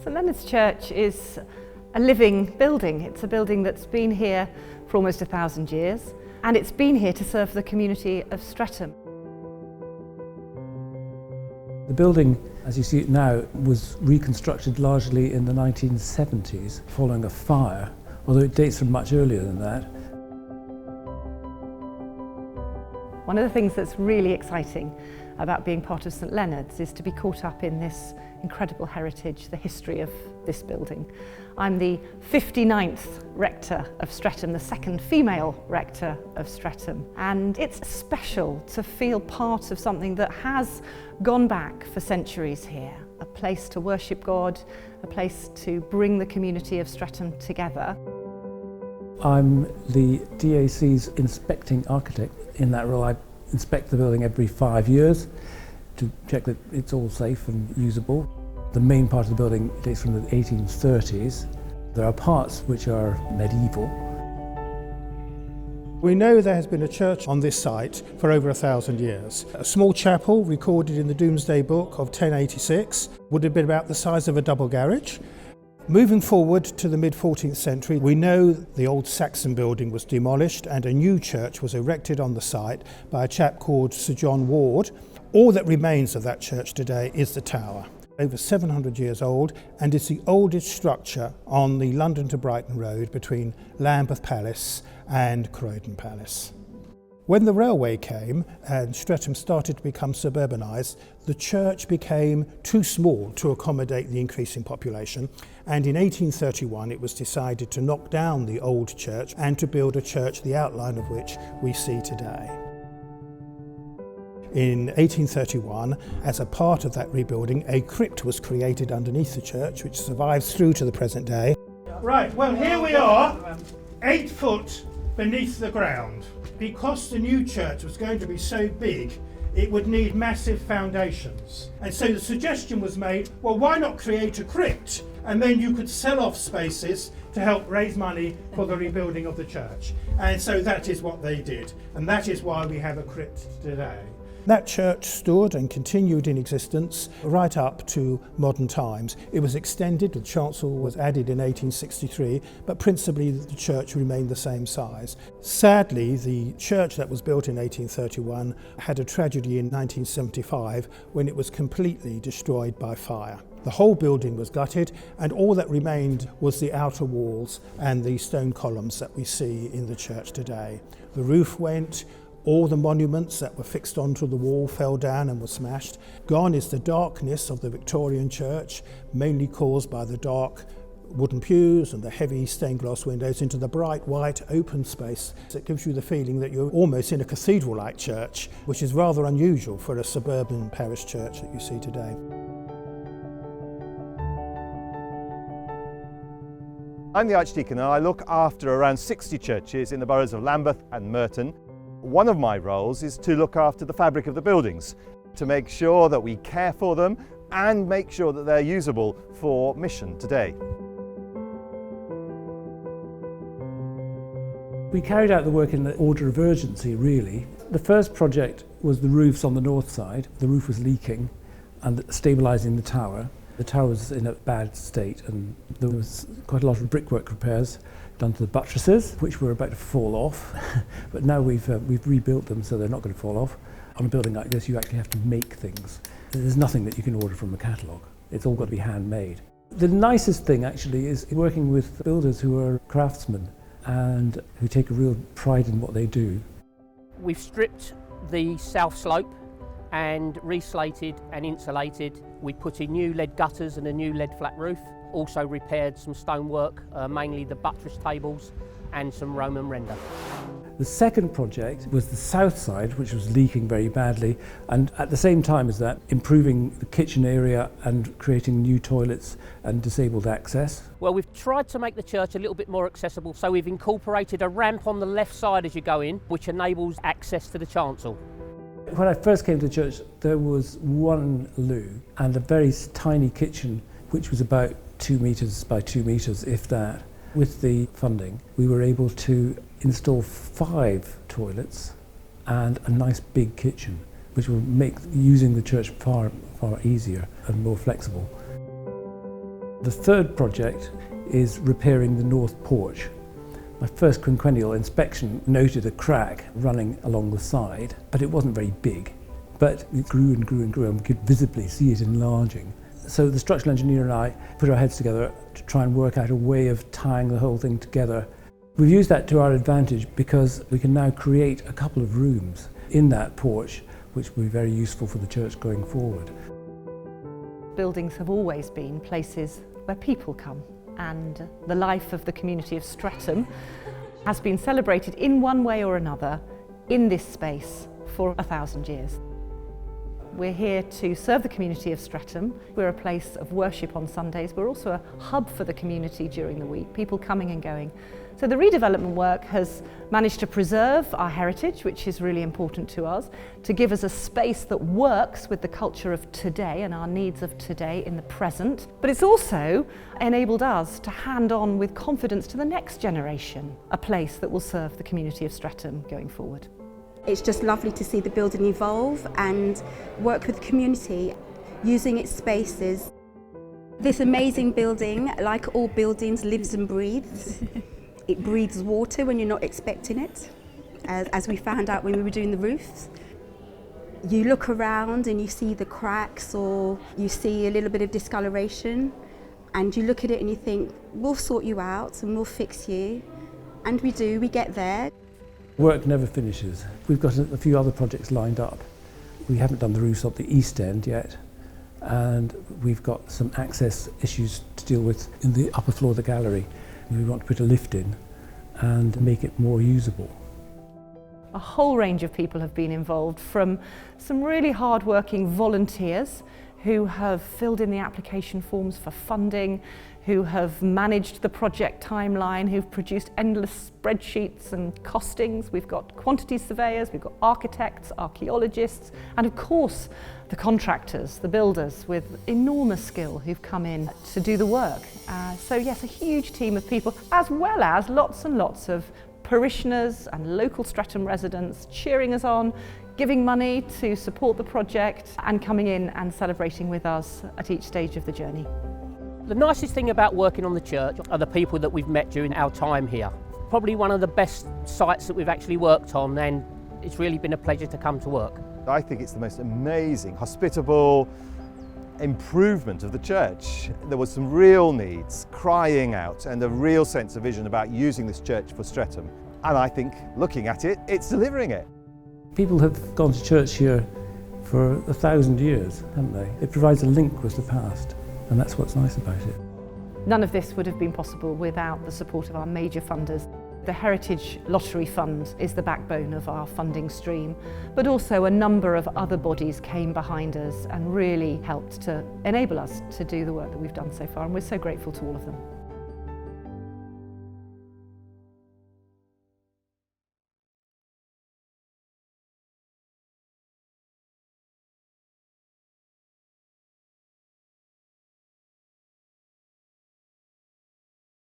St Leonard's Church is a living building. It's a building that's been here for almost 1,000 years, and it's been here to serve the community of Streatham. The building, as you see it now, was reconstructed largely in the 1970s following a fire, although it dates from much earlier than that. One of the things that's really exciting about being part of St Leonard's is to be caught up in this incredible heritage, the history of this building. I'm the 59th rector of Streatham, the second female rector of Streatham, and it's special to feel part of something that has gone back for centuries here, a place to worship God, a place to bring the community of Streatham together. I'm the DAC's inspecting architect. In that role, I inspect the building every 5 years to check that it's all safe and usable. The main part of the building dates from the 1830s. There are parts which are medieval. We know there has been a church on this site for over 1,000 years. A small chapel recorded in the Domesday Book of 1086 would have been about the size of a double garage. Moving forward to the mid-14th century, we know the old Saxon building was demolished and a new church was erected on the site by a chap called Sir John Ward. All that remains of that church today is the tower. Over 700 years old, and is the oldest structure on the London to Brighton road between Lambeth Palace and Croydon Palace. When the railway came and Streatham started to become suburbanised, the church became too small to accommodate the increasing population, and in 1831 it was decided to knock down the old church and to build a church the outline of which we see today. In 1831, as a part of that rebuilding, a crypt was created underneath the church, which survives through to the present day. Right, well here we are, 8 foot beneath the ground. Because the new church was going to be so big, it would need massive foundations. And so the suggestion was made, well, why not create a crypt? And then you could sell off spaces to help raise money for the rebuilding of the church. And so that is what they did. And that is why we have a crypt today. That church stood and continued in existence right up to modern times. It was extended, the chancel was added in 1863, but principally the church remained the same size. Sadly, the church that was built in 1831 had a tragedy in 1975 when it was completely destroyed by fire. The whole building was gutted, and all that remained was the outer walls and the stone columns that we see in the church today. The roof went. All the monuments that were fixed onto the wall fell down and were smashed. Gone is the darkness of the Victorian church, mainly caused by the dark wooden pews and the heavy stained glass windows, into the bright white open space. It gives you the feeling that you're almost in a cathedral-like church, which is rather unusual for a suburban parish church that you see today. I'm the Archdeacon and I look after around 60 churches in the boroughs of Lambeth and Merton. One of my roles is to look after the fabric of the buildings, to make sure that we care for them and make sure that they're usable for mission today. We carried out the work in the order of urgency, really. The first project was the roofs on the north side. The roof was leaking and stabilising the tower. The tower was in a bad state and there was quite a lot of brickwork repairs done to the buttresses, which were about to fall off. But now we've rebuilt them so they're not going to fall off. On a building like this, you actually have to make things. There's nothing that you can order from a catalogue. It's all got to be handmade. The nicest thing actually is working with builders who are craftsmen and who take a real pride in what they do. We've stripped the south slope and reslated and insulated. We put in new lead gutters and a new lead flat roof. Also repaired some stonework, mainly the buttress tables and some Roman render. The second project was the south side, which was leaking very badly, and at the same time as that, improving the kitchen area and creating new toilets and disabled access. Well, we've tried to make the church a little bit more accessible, so we've incorporated a ramp on the left side as you go in, which enables access to the chancel. When I first came to church, there was one loo and a very tiny kitchen, which was about 2 metres by 2 metres, if that. With the funding, we were able to install 5 toilets and a nice big kitchen, which will make using the church far easier and more flexible. The third project is repairing the north porch. My first quinquennial inspection noted a crack running along the side, but it wasn't very big. But it grew and grew and grew, and we could visibly see it enlarging. So the structural engineer and I put our heads together to try and work out a way of tying the whole thing together. We've used that to our advantage because we can now create a couple of rooms in that porch, which will be very useful for the church going forward. Buildings have always been places where people come, and the life of the community of Streatham has been celebrated in one way or another in this space for 1,000 years. We're here to serve the community of Streatham. We're a place of worship on Sundays. We're also a hub for the community during the week, people coming and going. So the redevelopment work has managed to preserve our heritage, which is really important to us, to give us a space that works with the culture of today and our needs of today in the present. But it's also enabled us to hand on with confidence to the next generation, a place that will serve the community of Streatham going forward. It's just lovely to see the building evolve and work with the community, using its spaces. This amazing building, like all buildings, lives and breathes. It breathes water when you're not expecting it, as we found out when we were doing the roofs. You look around and you see the cracks, or you see a little bit of discoloration, and you look at it and you think, we'll sort you out and we'll fix you. And we do, we get there. Work never finishes. We've got a few other projects lined up. We haven't done the roofs at the east end yet, and we've got some access issues to deal with in the upper floor of the gallery. We want to put a lift in and make it more usable. A whole range of people have been involved, from some really hard-working volunteers who have filled in the application forms for funding, who have managed the project timeline, who've produced endless spreadsheets and costings. We've got quantity surveyors, we've got architects, archaeologists, and of course the contractors, the builders with enormous skill who've come in to do the work. So yes, a huge team of people, as well as lots and lots of parishioners and local Streatham residents cheering us on, giving money to support the project and coming in and celebrating with us at each stage of the journey. The nicest thing about working on the church are the people that we've met during our time here. Probably one of the best sites that we've actually worked on, and it's really been a pleasure to come to work. I think it's the most amazing, hospitable improvement of the church. There was some real needs crying out and a real sense of vision about using this church for Streatham. And I think, looking at it, it's delivering it. People have gone to church here for 1,000 years, haven't they? It provides a link with the past, and that's what's nice about it. None of this would have been possible without the support of our major funders. The Heritage Lottery Fund is the backbone of our funding stream, but also a number of other bodies came behind us and really helped to enable us to do the work that we've done so far, and we're so grateful to all of them.